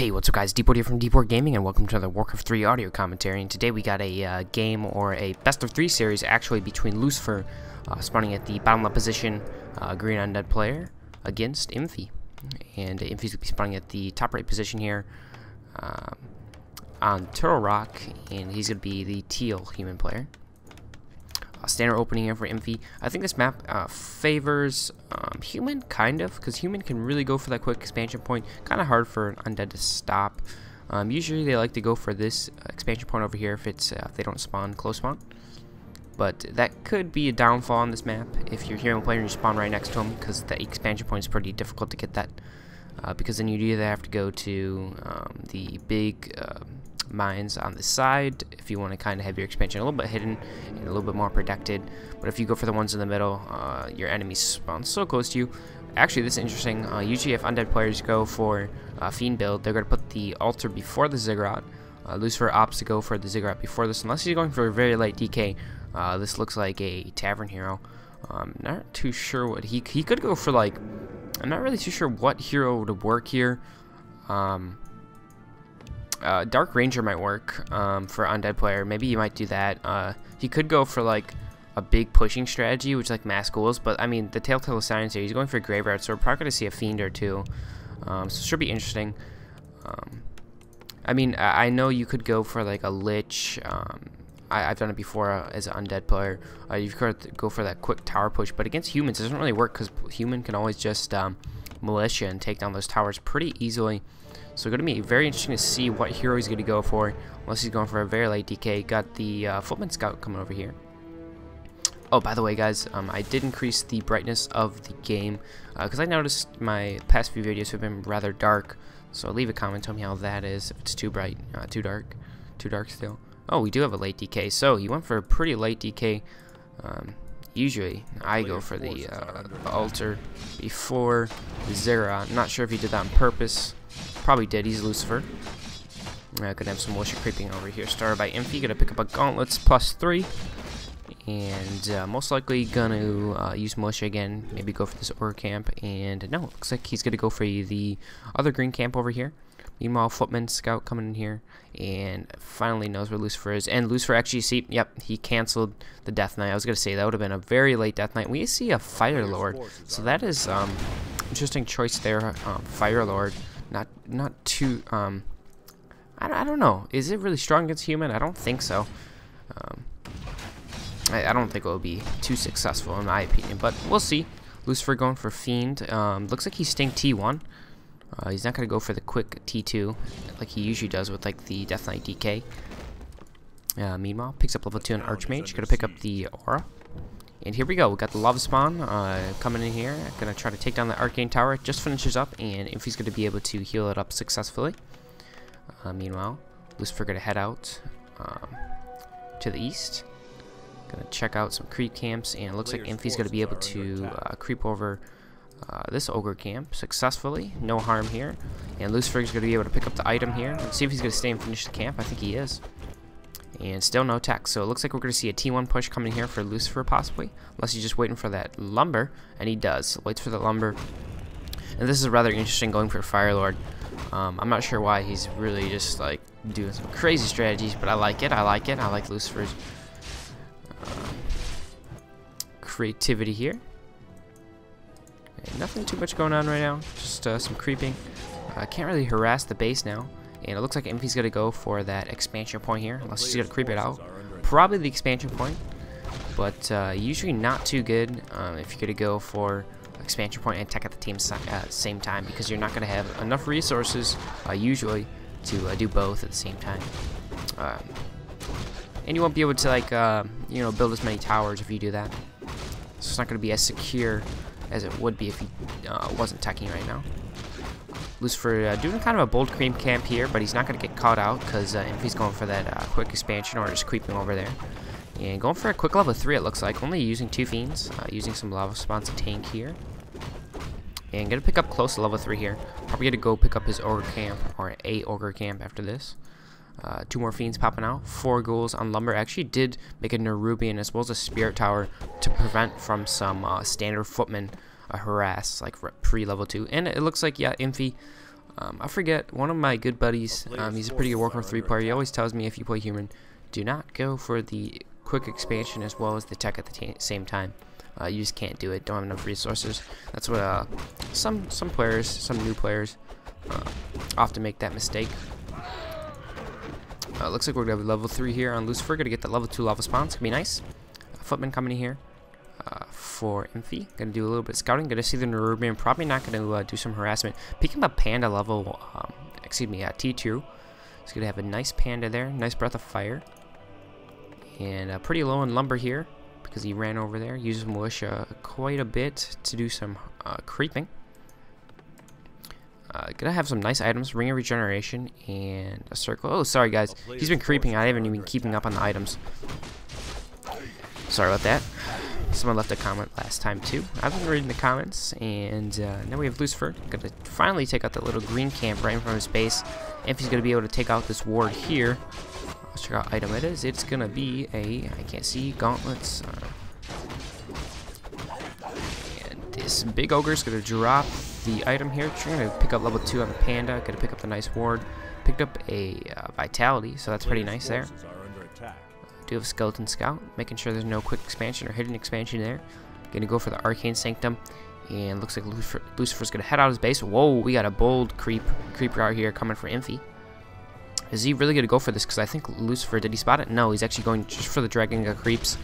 Hey, what's up guys, DPort here from DPortGaming, and welcome to the WarCraft 3 audio commentary. And today we got a game, or a best of 3 series actually, between Lucifer, spawning at the bottom left position, green undead player, against Infi. And Infi's going to be spawning at the top right position here, on Turtle Rock, and he's going to be the teal human player. Standard opening here for Infi. I think this map favors human, kind of, because human can really go for that quick expansion point. Kind of hard for an undead to stop. Usually they like to go for this expansion point over here if it's if they don't spawn close spawn. But that could be a downfall on this map if you're human player and you spawn right next to him, because the expansion point is pretty difficult to get that. Because then you'd either have to go to the big mines on the side if you want to kind of have your expansion a little bit hidden and a little bit more protected. But if you go for the ones in the middle, your enemies spawn so close to you. Actually, this is interesting. Usually if undead players go for Fiend build, they're going to put the altar before the ziggurat. Lucifer opts to go for the ziggurat before this, unless he's going for a very light DK. This looks like a tavern hero. Not too sure what he could go for. Like, I'm not really too sure what hero would work here. Dark Ranger might work for undead player. Maybe he might do that. He could go for like a big pushing strategy, which like mass ghouls. But I mean, the Telltale Signs here, he's going for a graveyard, so we're probably gonna see a fiend or two. So it should be interesting. I mean, I know you could go for like a lich. I've done it before as an undead player. You could go for that quick tower push, but against humans it doesn't really work, because human can always just militia and take down those towers pretty easily. So it's going to be very interesting to see what hero he's going to go for, unless he's going for a very late DK. Got the Footman Scout coming over here. Oh, by the way, guys, I did increase the brightness of the game, because I noticed my past few videos have been rather dark. So leave a comment, tell me how that is, if it's too bright, too dark still. Oh, we do have a late DK, so he went for a pretty late DK. Usually, I go for the altar before the ziggurat. I'm not sure if he did that on purpose. Probably did. He's Lucifer. Gonna have some militia creeping over here. Started by Infi. Gonna pick up a gauntlets +3. And most likely gonna use militia again. Maybe go for this ogre camp. And no, looks like he's gonna go for the other green camp over here. Meanwhile, Footman Scout coming in here and finally knows where Lucifer is. And Lucifer actually, see, yep, he canceled the Death Knight. I was going to say that would have been a very late Death Knight. We see a Fire Lord, so that is interesting choice there. Fire Lord, not too. I don't know. Is it really strong against human? I don't think so. I don't think it will be too successful in my opinion, but we'll see. Lucifer going for Fiend. Looks like he's staying T1. He's not going to go for the quick T2 like he usually does with like the Death Knight DK. Meanwhile, picks up level 2 on Archmage. Going to pick up the Aura. And here we go. We got the Lava Spawn coming in here. Going to try to take down the Arcane Tower. It just finishes up, and Infi's going to be able to heal it up successfully. Meanwhile, Lucifer going to head out to the east. Going to check out some creep camps, and it looks like Infi's going to be able to creep over this ogre camp successfully. No harm here. And Lucifer's going to be able to pick up the item here. Let's see if he's going to stay and finish the camp. I think he is. And still no tech. So it looks like we're going to see a T1 push coming here for Lucifer possibly. Unless he's just waiting for that lumber. And he does. Waits for the lumber. And this is rather interesting going for Fire Lord. I'm not sure why he's really just like doing some crazy strategies. But I like it. I like Lucifer's creativity here. Nothing too much going on right now, just some creeping. Can't really harass the base now, and it looks like Infi's going to go for that expansion point here, unless he's going to creep it out. Probably the expansion point, but usually not too good if you're going to go for expansion point and tech at the same time, because you're not going to have enough resources usually to do both at the same time. And you won't be able to like you know, build as many towers if you do that. So it's not going to be as secure as it would be if he wasn't teching right now. Lucifer doing kind of a bold cream camp here, but he's not going to get caught out, because Infi's going for that quick expansion, or just creeping over there. And going for a quick level 3 it looks like, only using 2 fiends, using some lava spawns to tank here. And going to pick up close to level 3 here. Probably going to go pick up his ogre camp, or a ogre camp after this. 2 more fiends popping out. 4 ghouls on lumber. Actually did make a Nerubian as well as a spirit tower to prevent from some standard footmen harass like pre level 2. And it looks like, yeah, Infi I forget, one of my good buddies, he's a pretty good Warcraft 3 player, he always tells me if you play human, do not go for the quick expansion as well as the tech at the same time. You just can't do it, don't have enough resources. That's what some players, some new players, often make that mistake. Looks like we're going to have level 3 here on Lucifer, going to get the level 2 lava spawns, going to be nice. Footman coming in here for Infi, going to do a little bit of scouting, going to see the Nerubian, probably not going to do some harassment. Picking up Panda level, T2. He's going to have a nice Panda there, nice breath of fire. And pretty low in lumber here, because he ran over there, uses militia quite a bit to do some creeping. Gonna have some nice items, ring of regeneration, and a circle. Oh, sorry guys, he's been creeping, I haven't even been keeping up on the items. Sorry about that. Someone left a comment last time too. I've been reading the comments, and now we have Lucifer. Gonna finally take out the little green camp right in front of his base. If he's gonna be able to take out this ward here, let's check out what item it is. It's gonna be I can't see, gauntlets. And this big ogre is gonna drop the item here. We're gonna pick up level 2 on the Panda. Gonna pick up the nice ward. Picked up a vitality, so that's pretty nice there. Do have a skeleton scout, making sure there's no quick expansion or hidden expansion there. Gonna go for the arcane sanctum, and looks like Lucifer's gonna head out of his base. Whoa, we got a bold creeper out here coming for Infi. Is he really gonna go for this? Because I think Lucifer, did he spot it? No, he's actually going just for the dragon creeps,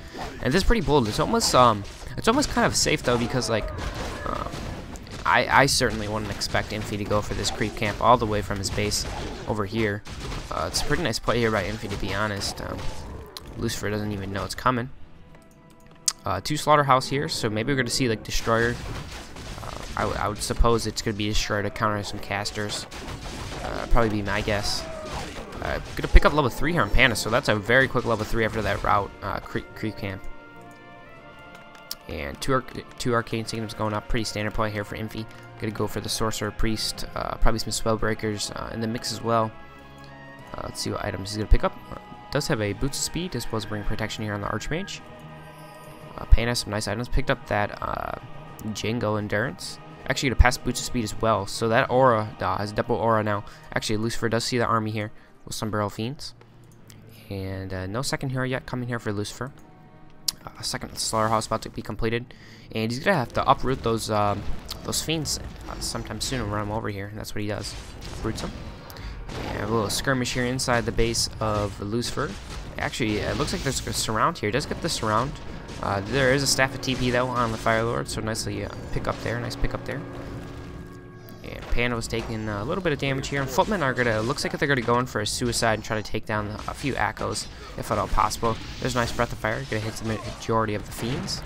and this is pretty bold. It's almost kind of safe though, because like I certainly wouldn't expect Infi to go for this creep camp all the way from his base over here. It's a pretty nice play here by Infi, to be honest. Lucifer doesn't even know it's coming. 2 slaughterhouse here, so maybe we're going to see like destroyer. I would suppose it's going to be destroyer to counter some casters. Probably be my guess. Going to pick up level 3 here on Panda, so that's a very quick level 3 after that route creep camp. And two arcane sanctums going up, pretty standard play here for Infi. Going to go for the sorcerer priest, probably some spell breakers in the mix as well. Let's see what items he's going to pick up. Does have a boots of speed as well as bring protection here on the archmage. Payne has some nice items. Picked up that Django endurance. Actually gonna pass boots of speed as well, so that aura has double aura now. Actually, Lucifer does see the army here with some barrel fiends, and no second hero yet coming here for Lucifer. Second slaughterhouse about to be completed, and he's gonna have to uproot those fiends sometime soon and run them over here, and that's what he does. Uproots them. And a little skirmish here inside the base of Lucifer. Actually, it looks like there's a surround here. It does get the surround. There is a staff of TP though on the Fire Lord, so nicely pick up there. Nice pick up there. And Panda was taking a little bit of damage here. And Footmen are gonna, looks like they're gonna go in for a suicide and try to take down a few Echoes, if at all possible. There's a nice breath of fire. Gonna hit the majority of the fiends.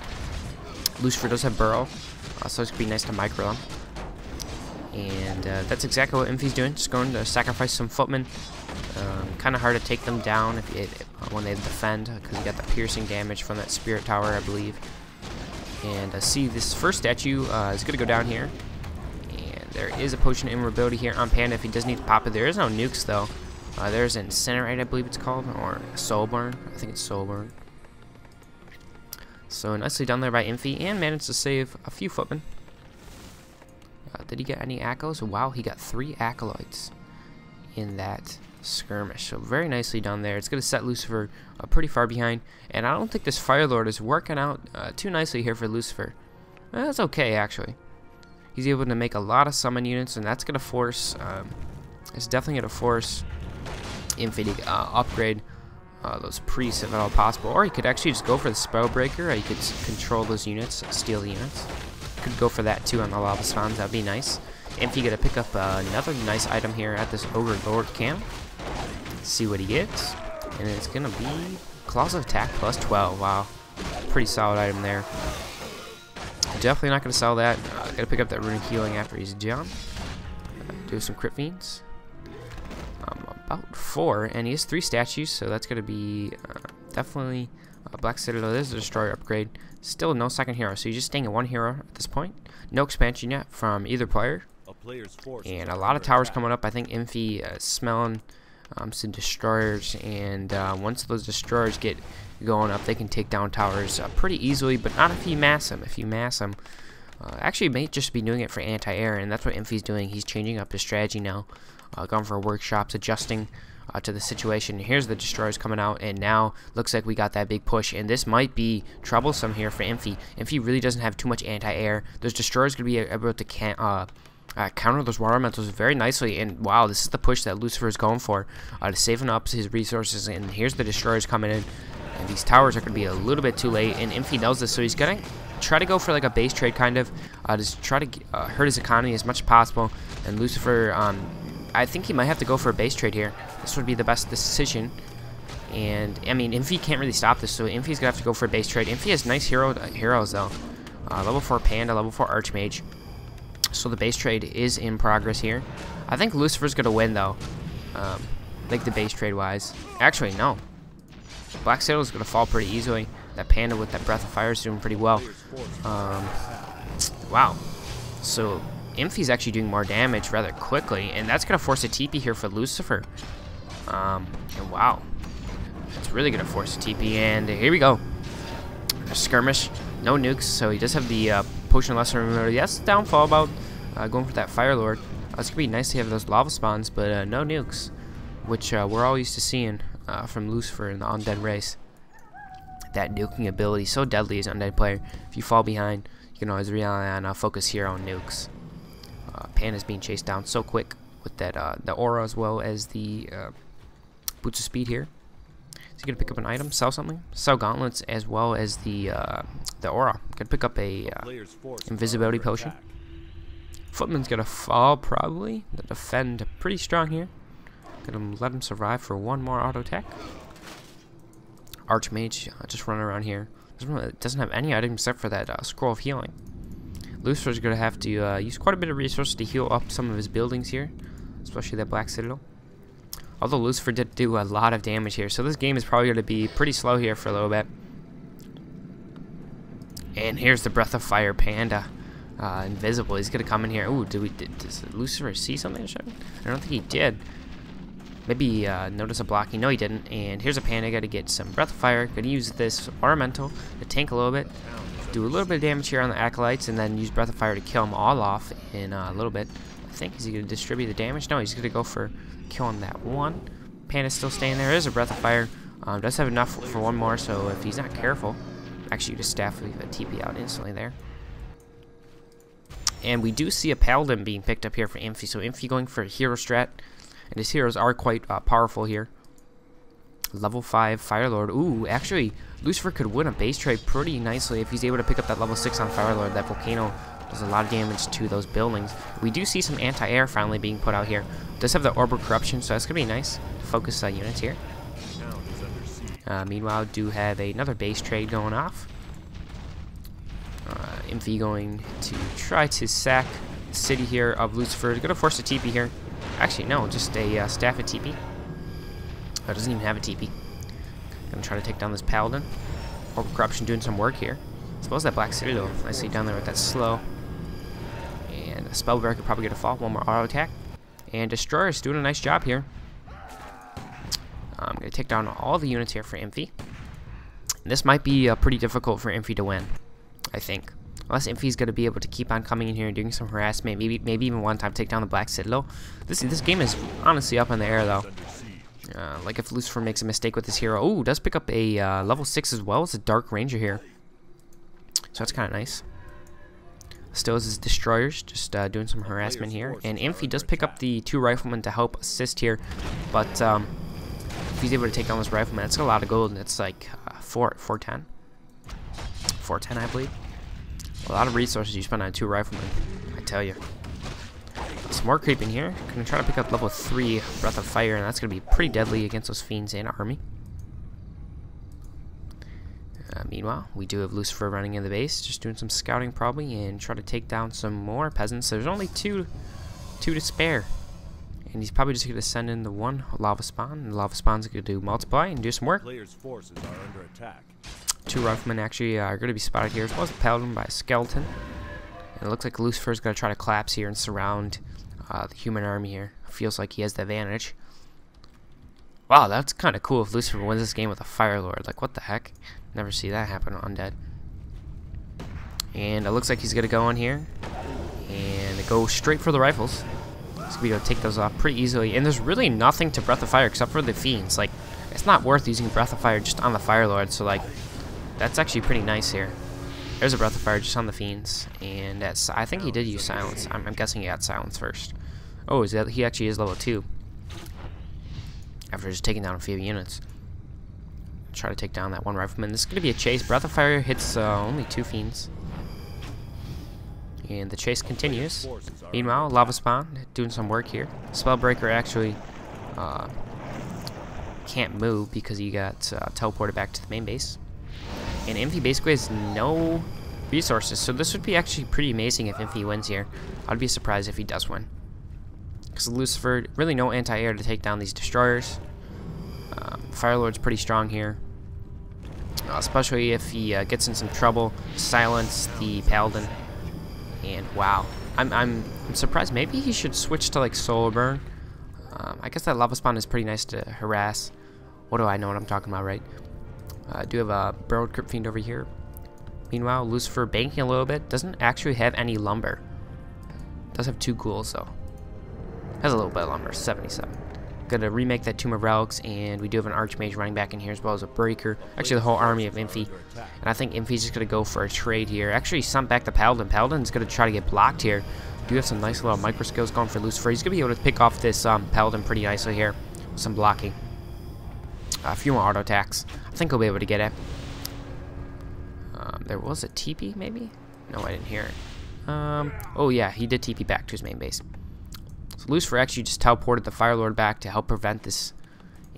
Lucifer does have burrow, so it's gonna be nice to micro them. And that's exactly what Infi's doing. Just going to sacrifice some footmen. Kind of hard to take them down when they defend, because you got the piercing damage from that spirit tower, I believe. And see, this first statue is going to go down here. And there is a potion of invulnerability here on Panda if he does need to pop it. There is no nukes though. There's an incinerate, I believe it's called, or soulburn. I think it's soulburn. So nicely done there by Infi, and managed to save a few footmen. Did he get any Echoes? Wow, he got 3 Acolytes in that skirmish. So very nicely done there. It's going to set Lucifer pretty far behind. And I don't think this Fire Lord is working out too nicely here for Lucifer. That's okay, actually. He's able to make a lot of summon units, and that's going to force... it's definitely going to force Infi to upgrade those priests if at all possible. Or he could actually just go for the Spellbreaker. Or he could control those units, steal the units. Could go for that too on the lava spawns. That'd be nice. Infi gonna pick up another nice item here at this Ogre Lord camp. See what he gets, and it's gonna be Claws of Attack plus 12. Wow, pretty solid item there. Definitely not gonna sell that. Gotta pick up that runic healing after he's done. Do some crit fiends. About 4, and he has 3 statues, so that's gonna be definitely Black Citadel. There's a destroyer upgrade. Still no second hero, so you're just staying at 1 hero at this point. No expansion yet from either player. And a lot of towers coming up. I think Infi is smelling some destroyers, and once those destroyers get going up, they can take down towers pretty easily, but not if you mass them. If you mass them, Actually, he may just be doing it for anti-air, and that's what Infi's doing. He's changing up his strategy now, going for workshops, adjusting to the situation. Here's the destroyers coming out, and now looks like we got that big push, and this might be troublesome here for Infi. Infi really doesn't have too much anti-air. Those destroyers going to be able to counter those water elementals very nicely, and wow, this is the push that Lucifer is going for to saving up his resources. And here's the destroyers coming in, and these towers are going to be a little bit too late, and Infi knows this, so he's going to try to go for like a base trade kind of, just try to hurt his economy as much as possible. And Lucifer, I think he might have to go for a base trade here. This would be the best decision. And I mean, Infi can't really stop this, so Infi's gonna have to go for a base trade. Infi has nice heroes though. Level 4 Panda, level 4 Archmage. So the base trade is in progress here. I think Lucifer's gonna win though. Like the base trade wise. Actually, no. Black Citadel is gonna fall pretty easily. That Panda with that Breath of Fire is doing pretty well. Wow. So Infi's actually doing more damage rather quickly, and that's gonna force a TP here for Lucifer. And wow, it's really gonna force a TP, and here we go. A skirmish, no nukes, so he does have the potion of lesser immunity. That's the downfall about going for that Fire Lord. It's gonna be nice to have those lava spawns, but no nukes, which we're all used to seeing from Lucifer in the undead race. That nuking ability, so deadly as an undead player. If you fall behind, you can always rely on focus hero on nukes. Panda's being chased down so quick with that the aura as well as the boots of speed here. Is he gonna pick up an item, sell something, sell gauntlets as well as the aura? Gonna pick up a invisibility potion. Footman's gonna fall probably. The defend pretty strong here. Gonna let him survive for one more auto attack. Archmage just running around here. Doesn't have any items except for that scroll of healing. Lucifer's gonna have to use quite a bit of resources to heal up some of his buildings here, especially that Black Citadel. Although Lucifer did do a lot of damage here, so this game is probably gonna be pretty slow here for a little bit. And here's the Breath of Fire Panda, invisible. He's gonna come in here. Ooh, does Lucifer see something? I don't think he did. Maybe notice a blocking. No, he didn't. And here's a Panda. Got to get some Breath of Fire. Gonna use this Ornamental to tank a little bit. Do a little bit of damage here on the Acolytes, and then use Breath of Fire to kill them all off in a little bit. I think, is he going to distribute the damage? No, he's going to go for killing that one. Panda's still staying there. There's a Breath of Fire. Does have enough for one more, so if he's not careful, actually just staff leave a TP out instantly there. And we do see a Paladin being picked up here for Infi, so Infi going for a hero strat, and his heroes are quite powerful here. Level 5 Firelord. Ooh, actually, Lucifer could win a base trade pretty nicely if he's able to pick up that level 6 on Firelord. That volcano does a lot of damage to those buildings. We do see some anti-air finally being put out here. Does have the Orb of Corruption, so that's going to be nice. Focus units here. Meanwhile, do have another base trade going off. Infi going to try to sack the city here of Lucifer. Going to force a TP here. Actually, no, just a staff at TP. Oh, doesn't even have a TP. Gonna try to take down this Paladin. Orb of Corruption doing some work here. I suppose that Black Citadel nicely down there with that slow. And a Spellbreaker probably gonna fall. One more auto attack. And Destroyer's doing a nice job here. I'm gonna take down all the units here for Infi. This might be pretty difficult for Infi to win, I think. Unless Infi's gonna be able to keep on coming in here and doing some harassment, maybe even one time take down the Black Citadel. This game is honestly up in the air though. Like if Lucifer makes a mistake with his hero. Ooh, does pick up a level 6 as well as a Dark Ranger here. So that's kind of nice. Still has his Destroyers, just doing some harassment here. And Infi does pick up the 2 Riflemen to help assist here. But if he's able to take down this Rifleman, that's a lot of gold. And it's like 410. 410, I believe. A lot of resources you spend on 2 Riflemen, I tell you. Some more creeping here. Gonna try to pick up level 3 Breath of Fire, and that's gonna be pretty deadly against those fiends and army. Meanwhile, we do have Lucifer running in the base, just doing some scouting probably, and try to take down some more peasants. There's only two to spare, and he's probably just gonna send in the one lava spawn, and the lava spawn's gonna do multiply and do some work. Players' forces are under attack. 2 Riflemen actually are gonna be spotted here, as well as a Paladin by a Skeleton. And it looks like Lucifer's gonna try to collapse here and surround the human army here. Feels like he has the advantage. Wow, that's kind of cool if Lucifer wins this game with a Fire Lord. Like, what the heck? Never see that happen on Undead. And it looks like he's going to go on here and go straight for the rifles. He's going to be able to take those off pretty easily. And there's really nothing to Breath of Fire except for the Fiends. Like, it's not worth using Breath of Fire just on the Fire Lord. So, like, that's actually pretty nice here. There's a Breath of Fire just on the Fiends. And that's, I think he did use Silence. I'm guessing he got Silence first. Oh, is that, he actually is level 2. After just taking down a few units. Try to take down that one rifleman. This is going to be a chase. Breath of Fire hits only 2 Fiends. And the chase continues. Meanwhile, Lava Spawn doing some work here. Spellbreaker actually can't move because he got teleported back to the main base. And Infi basically has no resources. So this would be actually pretty amazing if Infi wins here. I'd be surprised if he does win. Because Lucifer, really no anti-air to take down these destroyers. Firelord's pretty strong here. Especially if he gets in some trouble. Silence the Paladin. And wow, I'm surprised. Maybe he should switch to like Soul Burn. I guess that Lava Spawn is pretty nice to harass. What do I know what I'm talking about, right? I do have a Burrowed Crypt Fiend over here. Meanwhile, Lucifer banking a little bit. Doesn't actually have any lumber. Does have 2 ghouls though. Has a little bit of lumber, 77. Gonna remake that Tomb of Relics, and we do have an Archmage running back in here as well as a Breaker. Actually, the whole army of Infi. And I think Infi's just gonna go for a trade here. Actually, sent back the Paladin. Paladin's gonna try to get blocked here. Do have some nice little micro skills going for Lucifer. He's gonna be able to pick off this Paladin pretty nicely here with some blocking. A few more auto attacks. I think he'll be able to get it. There was a TP maybe? No, I didn't hear it. Oh yeah, he did TP back to his main base. So Lucifer actually just teleported the Fire Lord back to help prevent this.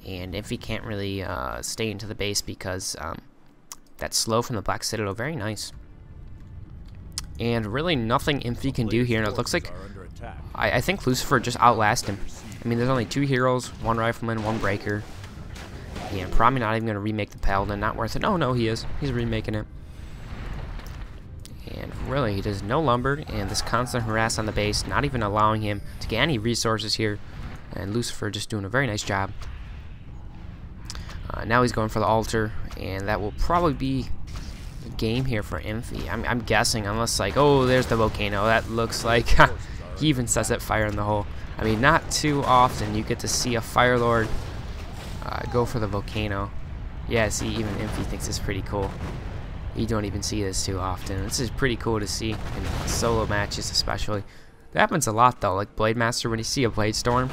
And Infi can't really stay into the base because that slow from the Black Citadel, very nice. And really nothing Infi can do here. And it looks like, I think Lucifer just outlasts him. I mean, there's only 2 heroes, 1 rifleman, 1 breaker. Yeah, probably not even going to remake the Paladin. Not worth it. Oh, no, he is. He's remaking it. And really, he does no lumber, and this constant harass on the base, not even allowing him to get any resources here. And Lucifer just doing a very nice job. Now he's going for the altar, and that will probably be the game here for Infi. I'm guessing, unless like, oh, there's the volcano. That looks like he even says it, fire in the hole. I mean, not too often you get to see a Fire Lord go for the volcano. Yeah, see, even Infi thinks it's pretty cool. You don't even see this too often. This is pretty cool to see in solo matches especially. That happens a lot though, like Blade Master, when you see a Blade Storm.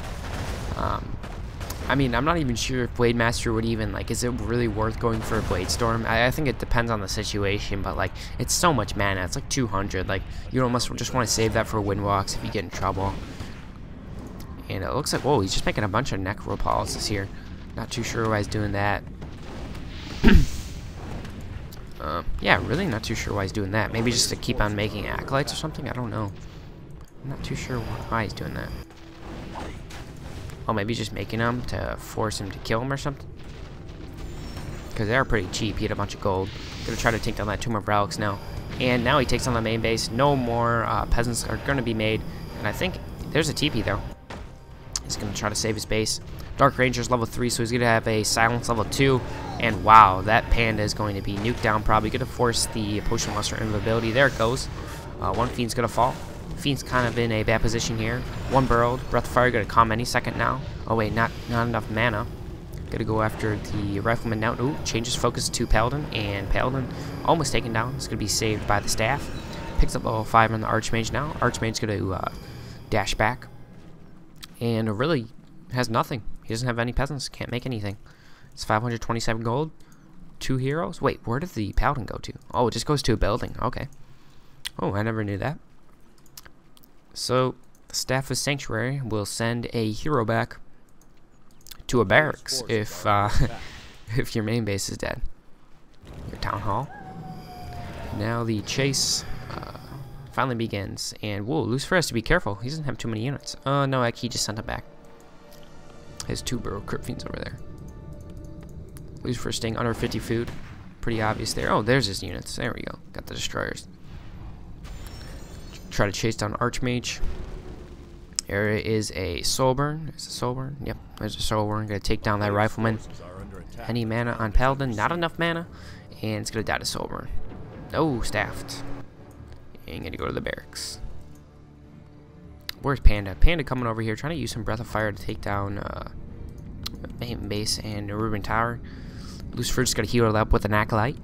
I mean, I'm not even sure if Blade Master would even, like, is it really worth going for a Blade Storm? I think it depends on the situation, but like, it's so much mana, it's like 200, like, you almost just want to save that for Windwalks if you get in trouble. And it looks like, whoa, he's just making a bunch of Necropauses here. Not too sure why he's doing that. Yeah, really not too sure why he's doing that. Maybe just to keep on making Acolytes or something? I don't know. I'm not too sure why he's doing that. Oh, maybe just making them to force him to kill him or something? Because they are pretty cheap. He had a bunch of gold. Gonna try to take down that Tomb of Relics now. And now he takes on the main base. No more peasants are gonna be made. And I think there's a TP though. He's gonna try to save his base. Dark Ranger's level 3, so he's gonna have a Silence level 2. And wow, that Panda is going to be nuked down, probably gonna force the Potion Monster invisibility. There it goes. One Fiend's gonna fall. Fiend's kind of in a bad position here. 1 Burrowed. Breath of Fire gonna come any second now. Oh wait, not enough mana. Gonna go after the Rifleman now. Ooh, changes focus to Paladin, and Paladin almost taken down. It's gonna be saved by the staff. Picks up level 5 on the Archmage now. Archmage's gonna dash back. And really has nothing. He doesn't have any peasants. Can't make anything. It's 527 gold. 2 heroes. Wait, where did the Paladin go to? Oh, it just goes to a building. Okay. Oh, I never knew that. So, the Staff of Sanctuary will send a hero back to a barracks if if your main base is dead. Your town hall. Now the chase finally begins. And, whoa, Lucifer has to be careful. He doesn't have too many units. No, he just sent him back. His 2 Burrowed Crypt Fiends over there. Lucifer staying under 50 food. Pretty obvious there. Oh, there's his units. There we go. Got the destroyers. Try to chase down Archmage. There is a Soul Burn. There's a Soul Burn. Yep, there's a Soul Burn. Gonna take down that Rifleman. Any mana on Paladin? Not enough mana. And it's gonna die to Soul Burn. Oh, staffed. And gonna go to the barracks. Where's Panda? Panda coming over here, trying to use some Breath of Fire to take down Main Base and Ruben Tower. Lucifer just gotta heal it up with an Acolyte.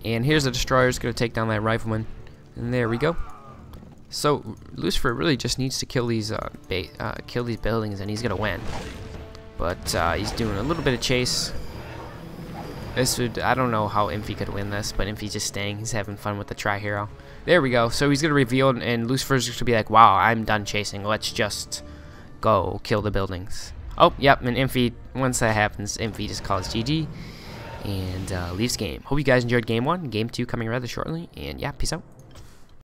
And here's the Destroyer, just gonna take down that Rifleman. And there we go. So Lucifer really just needs to kill these buildings, and he's gonna win. But he's doing a little bit of chase. I don't know how Infi could win this, but Infi's just staying. He's having fun with the Tri-Hero. There we go. So he's gonna reveal, and Lucifer's just gonna be like, "Wow, I'm done chasing. Let's just go kill the buildings." Oh, yep. And Infi, once that happens, Infi just calls GG and leaves game. Hope you guys enjoyed game 1. Game 2 coming rather shortly. And yeah, peace out.